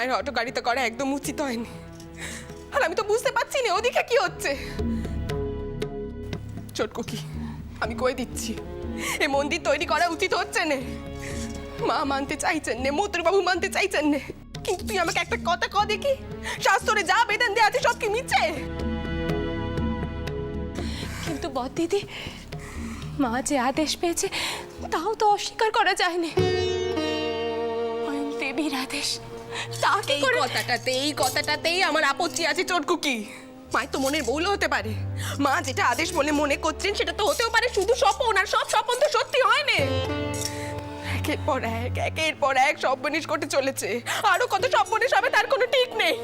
মায়ের অটো গাড়িতে করা একদম উচিত হয়নি। আর আমি তো বুঝতে পারছি না ওদিকে কি হচ্ছে। চটকু কি আমি কয়ে দিচ্ছি, এই মন্দির তৈরি করা উচিত হচ্ছে না। মা মানতে চাইছেন না, মতুরবাবু মানতে চাইছেন না, কিন্তু তুই আমাকে একটা কথা ক দেখি, শাস্ত্রে যা বেতন দেওয়া আছে সব কি মিছে? কিন্তু বড়দিদি, মা যে আদেশ পেয়েছে তাও তো অস্বীকার করা যায়নি। দেবীর আদেশ, তাকে এই কথাটাতেই আমার আপত্তি আছে চটকু কি। মায়ের তো মনের ভুলও হতে পারে, মা যেটা আদেশ বলে মনে করছেন সেটা তো হতেও পারে শুধু স্বপ্ন, আর সব স্বপ্ন তো সত্যি হয় না। একের পর এক সর্বনাশ ঘটে চলেছে, আরো কত সর্বনাশ হবে তার কোনো ঠিক নেই।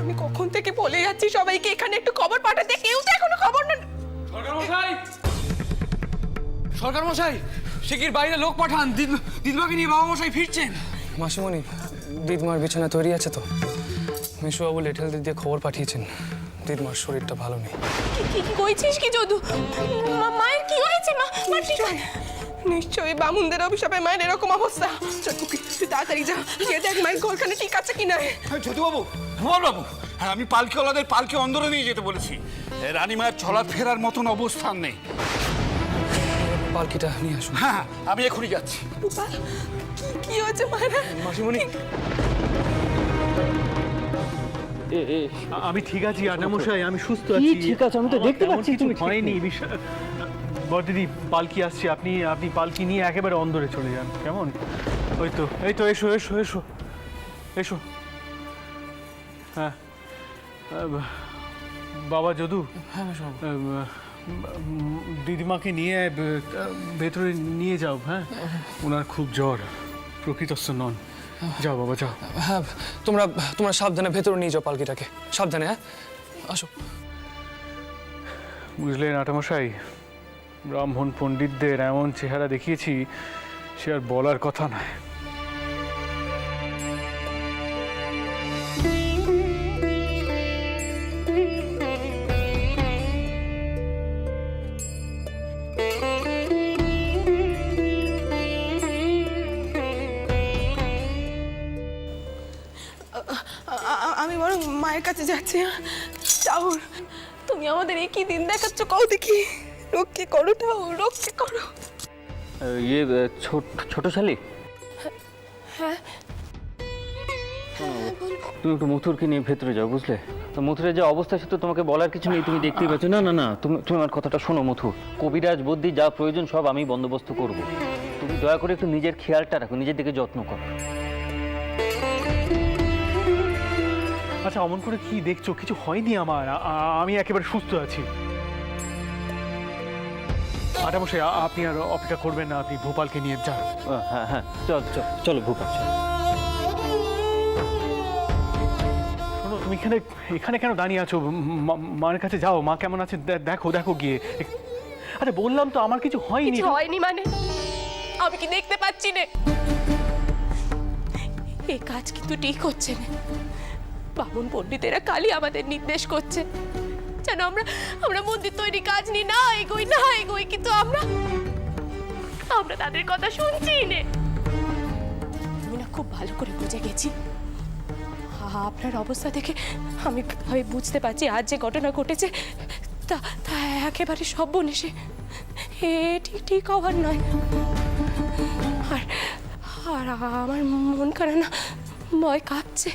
আমি কখন থেকে বলে যাচ্ছি সবাইকে এখানে একটু খবর পাঠাতে, কেউ তো এখনো খবর না। সরকার মশাই, শিগগির বাইরে লোক পাঠান, দিদমাকে নিয়ে বাবা মশাই ফিরছেন। মাসিমণি, দিদমার বিছানা তৈরি আছে তো? মিশুবাবু লেটেল দিয়ে খবর পাঠিয়েছেন, দিদমার শরীরটা ভালো নেই। কি কইছিস কি যদু? মায়ের কি হয়েছে? মা ঠিক নিশ্চয়ই বামুনদের অভিশাপে মায়ের এরকম অবস্থা। চটকু কি তুই তাড়াতাড়ি যা, গিয়ে দেখ মায়ের ঘরখানে ঠিক আছে কিনা। যদুবাবু, ভুবনবাবু, হ্যাঁ আমি পালকিওয়ালাদের পালকি অন্দরে নিয়ে যেতে বলেছি। রানীমায়ের চলা ফেরার মতন অবস্থান নেই। পালকিটা নিয়ে আসুন। হ্যাঁ, আমি এখনই যাচ্ছি। কি হয়েছে মায়ের? মাসিমণি, আমি ঠিক আছি আনামশাই, আমি সুস্থ আছি। ঠিক আছে, আমি তো দেখতে পাচ্ছি তুমি হয়নি। বড়দিদি, পালকি আসছে, আপনি পালকি নিয়ে একেবারে অন্দরে চলে যান, কেমন? এই তো এসো এসো এসো এসো। হ্যাঁ বাবা যদু, দিদিমাকে নিয়ে ভেতরে নিয়ে যাও। হ্যাঁ, ওনার খুব জ্বর, প্রকৃতস্থ নন। যাও বাবা যাও। হ্যাঁ, তোমরা সাবধানে ভেতরে নিয়ে যাও পালকিটাকে, সাবধানে। হ্যাঁ, আসো। বুঝলেন আটামশাই, ব্রাহ্মণ পণ্ডিতদের এমন চেহারা দেখিয়েছি সে আর বলার কথা নয়। আমি বরং মায়ের কাছে যাচ্ছি। ঠাকুর, তুমি আমাদের এই কি দিন দেখাচ্ছ কও দেখি। রক্ষে করো ঠাকুর, রক্ষে করো। ছোট শালি, হ্যাঁ, তুমি একটু মথুরকে নিয়ে ভেতরে যাও, বুঝলে? তো মথুরের যে অবস্থা সে তো তোমাকে বলার কিছু নেই, তুমি দেখতেই পাচ্ছ। না, তুমি আমার কথাটা শোনো মথু। কবিরাজ বুদ্ধি যা প্রয়োজন সব আমি বন্দোবস্ত করব। তুমি দয়া করে একটু নিজের খেয়ালটা রাখো, নিজের দিকে যত্ন করো। আচ্ছা, অমন করে কি দেখছো? কিছু হয়নি আমার, আমি একেবারে সুস্থ আছি। আটামশাই, আপনি আর অপেক্ষা করবেন না, আপনি ভোপালকে নিয়ে যান। হ্যাঁ, চলো ভূপাল। শোনো, তুমি এখানে কেন দাঁড়িয়ে আছো? মায়ের কাছে যাও, মা কেমন আছে দেখো গিয়ে। আরে বললাম তো আমার কিছু হয়নি। হয়নি মানে? আমি কি দেখতে পাচ্ছি না? এই কাজ কিন্তু ঠিক হচ্ছে না। বামুন পণ্ডিতেরা কালই আমাদের নির্দেশ করছে যেন আমরা মন্দির তৈরি কাজ নিয়ে না এগোই, কিন্তু আমরা তাদের কথা শুনছি না। আমি না খুব ভালো করে বুঝে গেছি। আপনার অবস্থা দেখে আমি বুঝতে পারছি আজ যে ঘটনা ঘটেছে তা একেবারে সর্বনেশে। ঠিক হওয়ার নয়। আর আমার মন খানা না ভয় কাঁপছে।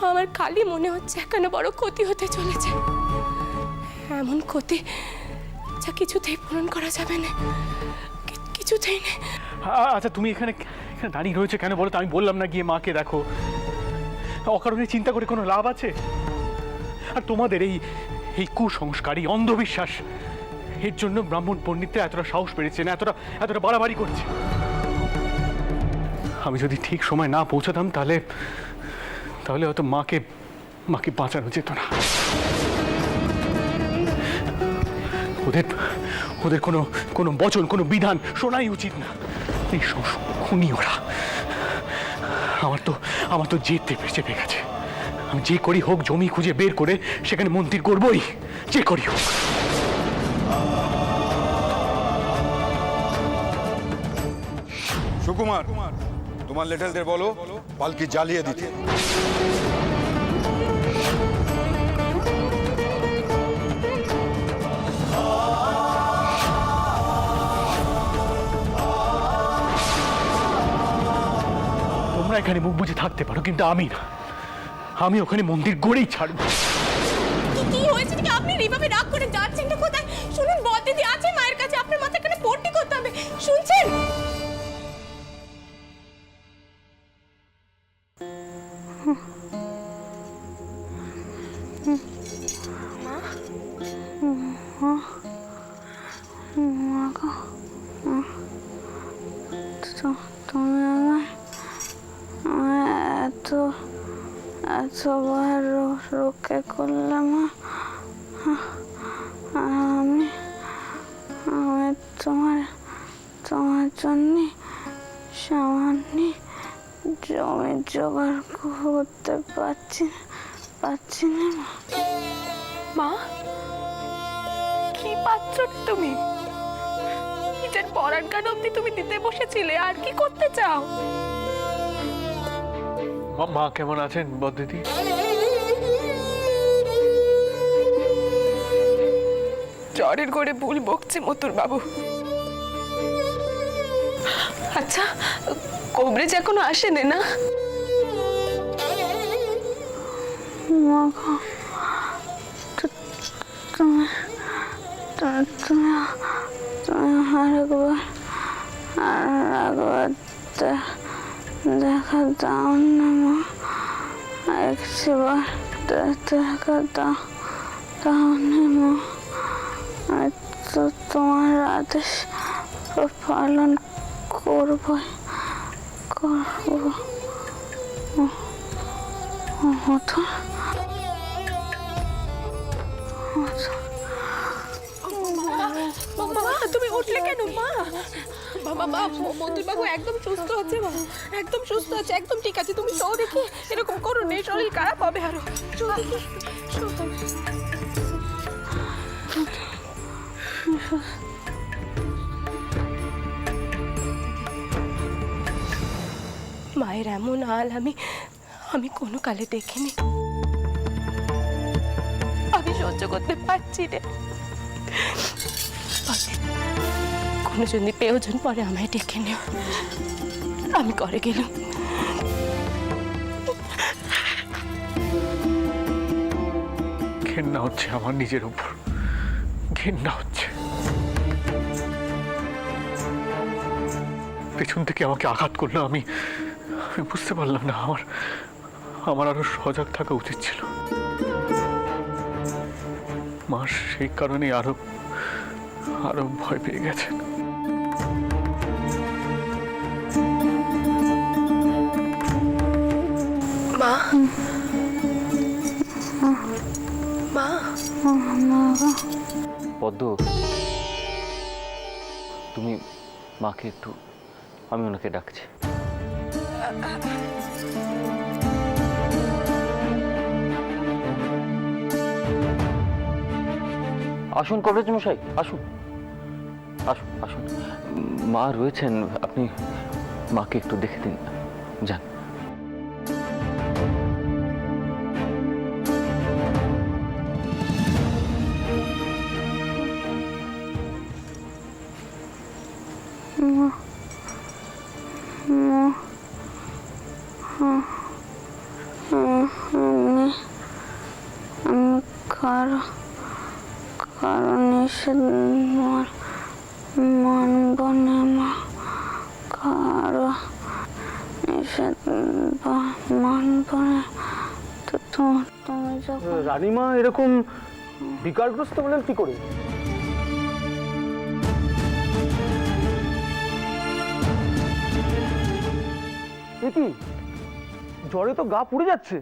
আমার কালই মনে হচ্ছে এখানে বড় ক্ষতি হতে চলেছে, এমন ক্ষতি যা কিছুতেই পূরণ করা যাবে না, কিছুতেই না। আচ্ছা, তুমি এখানে দাঁড়িয়ে রয়েছে কেন বলো তো? আমি বললাম না গিয়ে মাকে দেখো। অকারণে চিন্তা করে কোনো লাভ আছে? আর তোমাদের এই কুসংস্কারী অন্ধবিশ্বাস, এর জন্য ব্রাহ্মণ পণ্ডিতরা এতটা সাহস পেরেছে না, এতটা বাড়াবাড়ি করছে। আমি যদি ঠিক সময় না পৌঁছাতাম তাহলে হয়তো মাকে বাঁচানো যেত না। ওদের কোনো বচন, কোনো বিধান শোনাই উচিত না। এই খুনি ওরা। আমার তো জেদ চেপে গেছে। আমি যে করি হোক জমি খুঁজে বের করে সেখানে মন্দির করবই, যে করি হোক। সুকুমার, তোমার লেটেলদের বলো পালকি জ্বালিয়ে দিতে। তোমরা এখানে মুখ বুঝে থাকতে পারো, কিন্তু আমি না। আমি ওখানে মন্দির গড়েই ছাড়বো। কি হয়েছে কি আপনি এইভাবে রাগ করে যাচ্ছেন না কোথায়? শুনুন, বড়দিদি আছে মায়ের কাছে, আপনার মাথায় এখানে পট্টি করতে হবে, শুনছেন? তুমি আমায় এতবার রক্ষা করলে মা। আমি তোমার জন্য সামান্য জমি জোগাড় করতে পারছি না মা, কি পাচ্ছ তুমি? নিজের পরাণ গান অব্দি তুমি দিতে বসেছিলে, আর কি করতে চাও? মা কেমন আছেন বদ্দিদি? জ্বরের ঘরে ভুল বকছে মতুর বাবু। আচ্ছা, কবরেজ এখনো আসেনি না? আরেকবার দেখা দাও না মা, একবার দেখা দাও না মা। আমি তো তোমার আদেশ পালন করবো। তুমি উঠলে কেন মা? বাবা, মতুর বাবু একদম সুস্থ আছে মা, একদম সুস্থ আছে, একদম ঠিক আছে। তুমি চো দেখি, এরকম করো না, শরীর খারাপ হবে আরো। চো দেখি, মায়ের এমন হাল আমি কোনো কালে দেখিনি। আমি সহ্য করতে পারছি না। কোনো যদি প্রয়োজন পরে আমায় ডেকে নিও, আমি করে গেলাম। ঘেন্না হচ্ছে আমার নিজের উপর, ঘেন্না হচ্ছে। পেছন থেকে আমাকে আঘাত করলো, আমি বুঝতে পারলাম না। আমার আরো সজাগ থাকা উচিত ছিল। মা সেই কারণে আরো ভয় পেয়ে গেছেন। মা, পদ্ম, তুমি মাকে একটু, আমি ওনাকে ডাকছি। আসুন কবরেজ মশাই, আসুন আসুন আসুন। মা রয়েছেন, আপনি মাকে একটু দেখে দিন, যান। কারণ নিষেধ মানব না মা, কারো নিষেধ মানব না। তো তুমি যখন রানীমা এরকম বিকারগ্রস্ত বলেন কি করে? কি জ্বরে তো গা পুড়ে যাচ্ছে।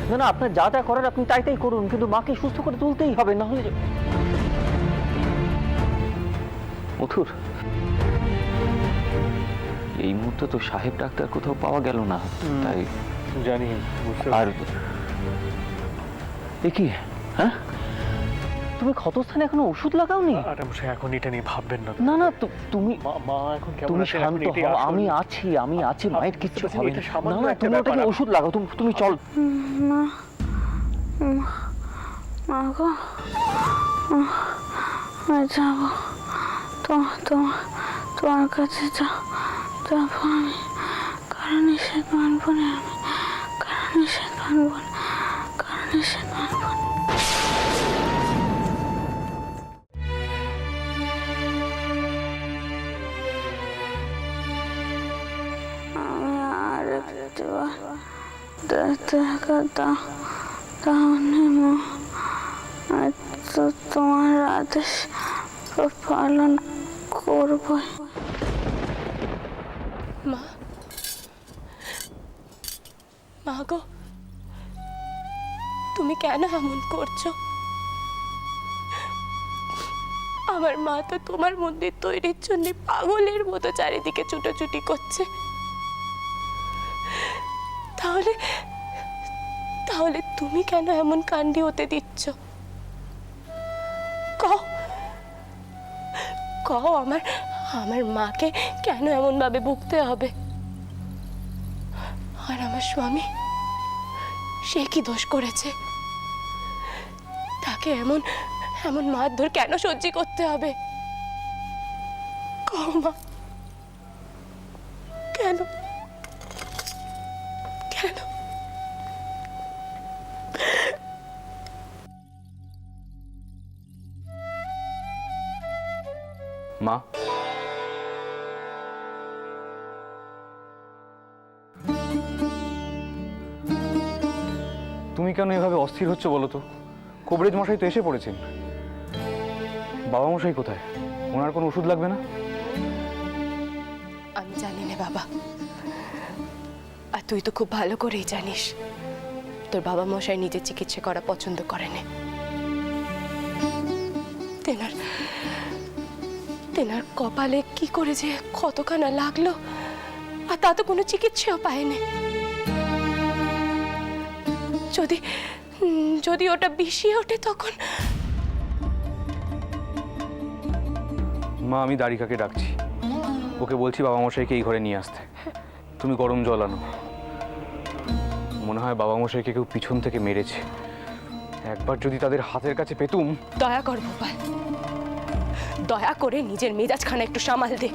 না না, আপনার যা যা করার আপনি তাই করুন, কিন্তু মাকে সুস্থ করে তুলতেই হবে, না হলে। মথুর, এই মুহূর্তে তো সাহেব ডাক্তার কোথাও পাওয়া গেল না, তাই জানি। আর এ কি, হ্যাঁ, তুমি ক্ষতস্থানে এখনো ওষুধ লাগাওনি? রাজামশাই এখন এটা নিয়ে ভাববেন না। না না তুমি মা এখন কেমন তুমি আছে? শান্ত এখন এটাই হও, আসল। আমি আছি, মায়ের কিচ্ছু হবে এটা না। সামান্য না না একটা তুমি ওটাকে ব্যাপার। ওষুধ লাগাও, তুমি চল। মা গো, আমি যাবো তোমার কাছে যাবো আমি, কারণ নিষেধ মানবো না, আমি আর একটু দেখা তাহলে তো তোমার আদেশ পালন করবো। মা গো, তুমি কেন এমন করছো? আমার মা তো তোমার মন্দির তৈরির জন্য পাগলের মতো চারিদিকে ছুটোছুটি করছে। তাহলে তুমি কেন এমন কাণ্ডি হতে দিচ্ছ? কও আমার মাকে কেন এমন ভাবে ভুগতে হবে? আর আমার স্বামী, সে কি দোষ করেছে? তাকে এমন মারধর কেন সহ্য করতে হবে? কও মা, কেন? মা, তুমি কেন এভাবে অস্থির হচ্ছ বলো তো? কবিরাজ মশাই তো এসে পড়েছেন। বাবা মশাই কোথায়? ওনার কোনো ওষুধ লাগবে না? আমি জানি না বাবা, আর তুই তো খুব ভালো করেই জানিস তোর বাবা মশাই নিজের চিকিৎসা করা পছন্দ করে না। তেনার কপালে কি করে যে কতখানা লাগলো, আর তা তো কোনো চিকিৎসাও পায়নি। যদি ওটা বিষিয়ে ওঠে তখন। মা, আমি দারিকাকে ডাকছি, ওকে বলছি বাবা মশাইকে এই ঘরে নিয়ে আসতে। তুমি গরম জল আনো। মনে হয় বাবা মশাইকে কেউ পিছন থেকে মেরেছে। একবার যদি তাদের হাতের কাছে পেতুম। দয়া কর গোপাল, দয়া করে নিজের মেজাজখানা একটু সামাল দে,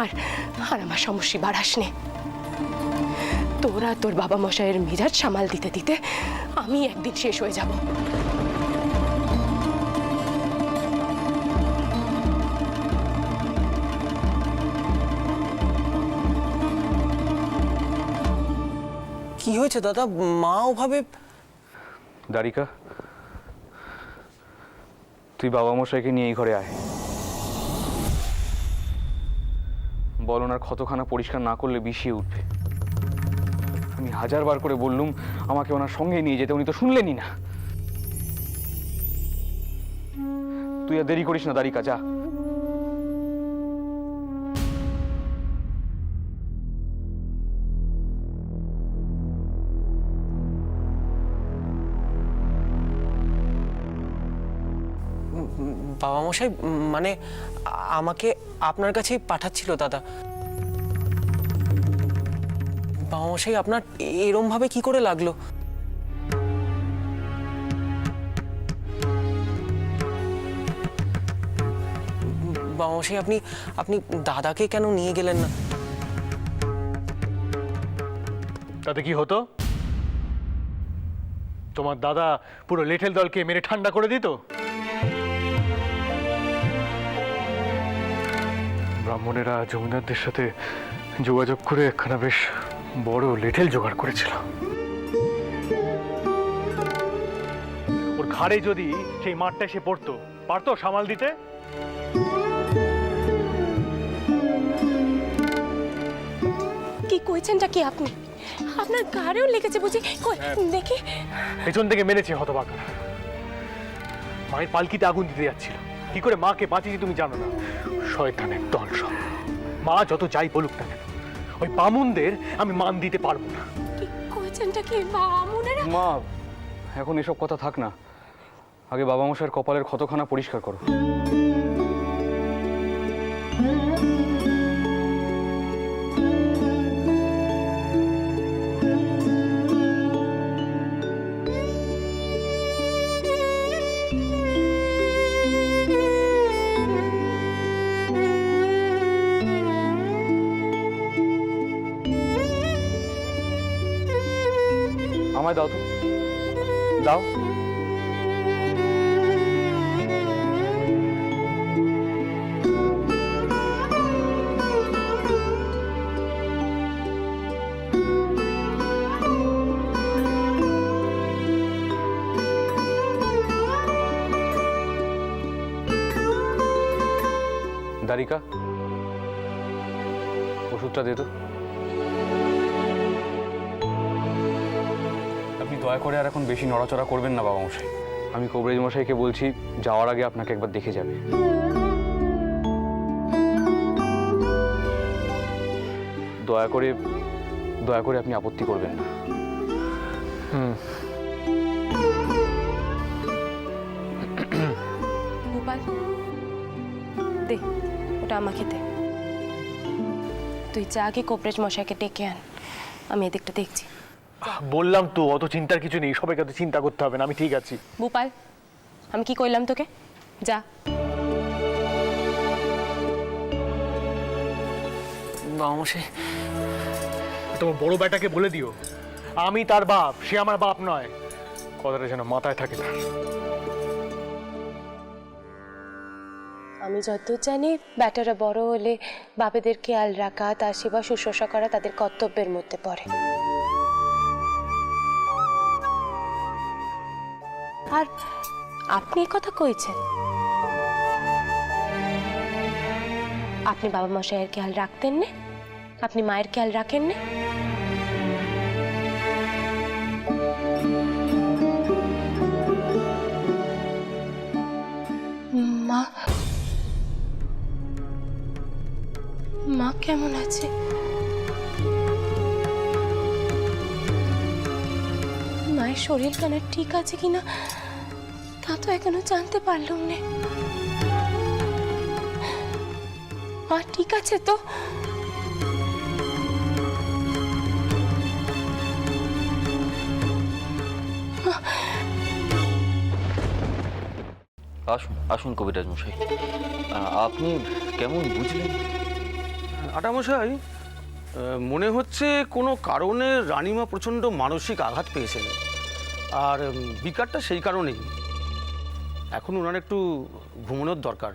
আর আমার সমস্যা বাড়াস নে। তোরা তোর বাবা মশাইয়ের মেজাজ সামাল দিতে দিতে আমি একদিন শেষ হয়ে যাব। কি হয়েছে দাদা? মা ওভাবে? দারিকা, তুই বাবা মশাইকে নিয়ে এই ঘরে আয়। বল ওনার ক্ষতখানা পরিষ্কার না করলে বিষিয়ে উঠবে। আমি 1000 বার করে বললুম আমাকে ওনার সঙ্গে নিয়ে যেতে, উনি তো শুনলেনই না। তুই আর দেরি করিস না দারিকা, যা। বাবা মশাই মানে আমাকে আপনার কাছেই পাঠাচ্ছিল দাদা। বাবা মশাই আপনার এরম ভাবে কি করে লাগলো? বাবা মশাই আপনি দাদাকে কেন নিয়ে গেলেন না? তাতে কি হতো? তোমার দাদা পুরো লেঠেল দলকে মেরে ঠান্ডা করে দিত। ব্রাহ্মণেরা জমিদারদের সাথে যোগাযোগ করে একখানা বেশ বড় লেঠেল জোগাড় করেছিল। ওর ঘাড়ে যদি সেই মাঠটা এসে পড়তো, পারতো সামাল দিতে? কি কইছেনটা কি আপনি? আপনার গাড়েও লেগেছে বুঝি? কই দেখি। পেছন থেকে মেরেছে হতভাগা। মায়ের পালকিতে আগুন দিতে যাচ্ছিল, কি করে মাকে বাঁচিয়েছি তুমি জানো না? শয়তানের দল সব। মা যত যাই বলুক না কেন, ওই বামুনদের আমি মান দিতে পারবো না। কি কইছেনটা কি? বামুনেরা? মা, এখন এসব কথা থাক না। আগে বাবা মশাইয়ের কপালের ক্ষতখানা পরিষ্কার করো। আমায় দাও তো, দাও। দারিকা, ওষুধটা দে তো। আপনি দয়া করে আর এখন বেশি নড়াচড়া করবেন না বাবা মশাই। আমি কবরেজ মশাইকে বলছি যাওয়ার আগে আপনাকে একবার দেখে যাবে। দয়া করে আপনি আপত্তি করবেন না। গোপাল, দে ওটা আমাকে দে। তুই যা আগে কবরেজ মশাইকে ডেকে আন, আমি এদিকটা দেখছি। বললাম তো অত চিন্তার কিছু নেই, সবাইকে তো চিন্তা করতে হবে না, আমি ঠিক আছি। গোপাল, আমি কি কইলাম তোকে? যা। বাবামশাই, তোমার বড় বেটাকে বলে দিও আমি তার বাপ, সে আমার বাপ নয়। কথাটা যেন মাথায় থাকে তার। আমি যতদূর জানি ব্যাটারা বড় হলে বাপেদের খেয়াল রাখা, তার সেবা শুশ্রূষা করা তাদের কর্তব্যের মধ্যে পড়ে। আর আপনি এ কথা কইছেন? আপনি বাবা মশাইয়ের খেয়াল রাখতেন না? আপনি মায়ের খেয়াল রাখেন না? মা মা কেমন আছে? মায়ের শরীর কেন ঠিক আছে কিনা তা তো এখনো জানতে পারলাম না। মা ঠিক আছে তো? আসুন আসুন কবিরাজ মশাই, আপনি কেমন বুঝলেন? আটামশাই, মনে হচ্ছে কোনো কারণে রানীমা প্রচণ্ড মানসিক আঘাত পেয়েছেন, আর বিকারটা সেই কারণেই। এখন ওনার একটু ঘুমানোর দরকার।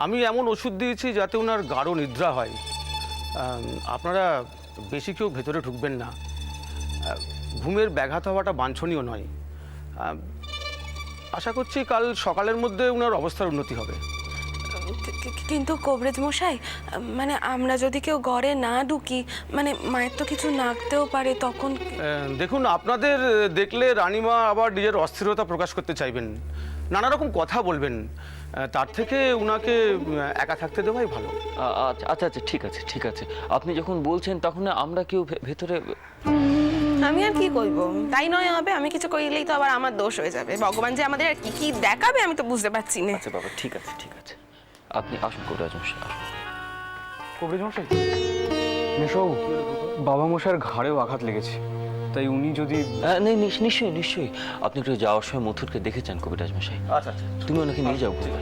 আমি এমন ওষুধ দিয়েছি যাতে ওনার গাঢ় নিদ্রা হয়। আপনারা বেশি কেউ ভেতরে ঢুকবেন না, ঘুমের ব্যাঘাত হওয়াটা বাঞ্ছনীয় নয়। আশা করছি কাল সকালের মধ্যে ওনার অবস্থার উন্নতি হবে। কিন্তু কবরেজ মশাই, মানে আমরা যদি কেউ ঘরে না ঢুকি, মানে মায়ের তো কিছু নাকতেও পারে, তখন দেখুন, আপনাদের দেখলে রানীমা আবার নিজের অস্থিরতা প্রকাশ করতে চাইবেন, নানা রকম কথা বলবেন। তার থেকে উনাকে একা থাকতে দেওয়াই ভালো। আচ্ছা আচ্ছা আচ্ছা, ঠিক আছে ঠিক আছে, আপনি যখন বলছেন তখন আমরা কেউ ভেতরে। আমি আর কি কইব, তাই নয় হবে। আমি কিছু কইলেই তো আবার আমার দোষ হয়ে যাবে। ভগবান যে আমাদের আর কি কি দেখাবে আমি তো বুঝতে পারছি না। আচ্ছা বাবা, ঠিক আছে ঠিক আছে, আপনি আসুন কবিরাজ মশাই, আসুন। কবরেজ মশাই, মেশো, বাবা মশাইয়ের ঘাড়েও আঘাত লেগেছে, তাই উনি যদি নেই, নিশ্চয়ই নিশ্চয়ই, আপনি একটু যাওয়ার সময় মথুরকে দেখেছেন কবিরাজ মশাই। আচ্ছা আচ্ছা, তুমি ওনাকে নিয়ে যাও বুঝলে।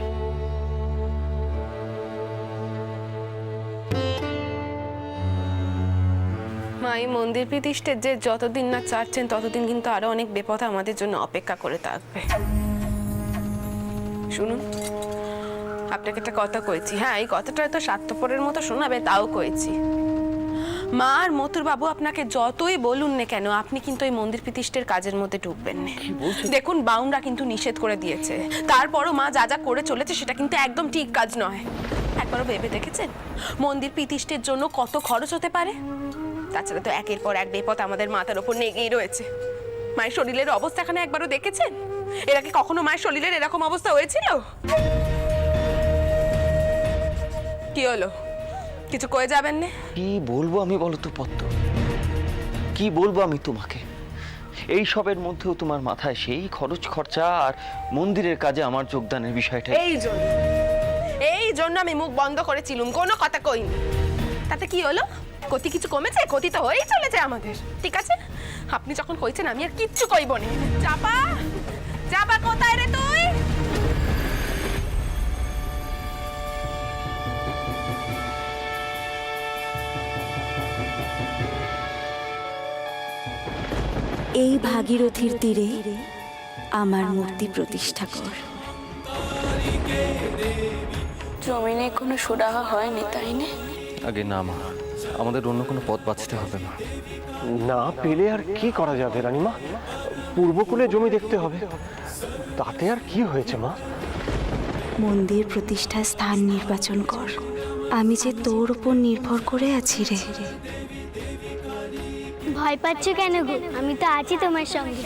মা, এই মন্দির প্রতিষ্ঠার যে যতদিন না চাচ্ছেন ততদিন কিন্তু আরো অনেক বিপদ আমাদের জন্য অপেক্ষা করে থাকবে। শুনুন, আপনাকে একটা কথা কইছি। হ্যাঁ, এই কথাটা হয়তো স্বার্থপরের মতো শোনাবে, তাও কইছি। মা আর মথুর বাবু আপনাকে যতই বলুন না কেন, আপনি কিন্তু এই মন্দির প্রতিষ্ঠার কাজের মধ্যে ঢুকবেন না। দেখুন, বাউনরা কিন্তু নিষেধ করে দিয়েছে, তারপরও মা যা যা করে চলেছে সেটা কিন্তু একদম ঠিক কাজ নয়। একবারও ভেবে দেখেছেন মন্দির প্রতিষ্ঠার জন্য কত খরচ হতে পারে? তাছাড়া তো একের পর এক বিপদ আমাদের মাথার উপর নেগেই রয়েছে। মায়ের শরীরের অবস্থা এখানে একবারও দেখেছেন? এর আগে কখনো মায়ের শরীরের এরকম অবস্থা হয়েছিল? কি হলো, কিছু কয়ে যাবেন না? কি বলবো আমি বলো তো পদ্ম, কি বলবো আমি তোমাকে? এই সবের মধ্যেও তোমার মাথায় সেই খরচ খরচা আর মন্দিরের কাজে আমার যোগদানের বিষয়টা। এই জন্য আমি মুখ বন্ধ করেছিলুম, কোনো কথা কইনি। তাতে কি হলো? ক্ষতি কিছু কমেছে? ক্ষতি তো হয়েই চলেছে আমাদের। ঠিক আছে, আপনি যখন কইছেন আমি আর কিচ্ছু কইব না। চাপা, চাপা কোথায় রে তুই? এই ভাগীরথীর তীরে আমার মূর্তি প্রতিষ্ঠা কর। জমিনে কোনো সুরাহা হয়নি, তাই না? আগে না মা, আমাদের অন্য কোনো পথ বাঁচতে হবে না। না পেলে আর কি করা যাবে রানীমা? পূর্বকূলে জমি দেখতে হবে, তাতে আর কি হয়েছে মা? মন্দির প্রতিষ্ঠার স্থান নির্বাচন কর। আমি যে তোর উপর নির্ভর করে আছি রে। ভয় পাচ্ছ কেন গো? আমি তো আছি তোমার সঙ্গে।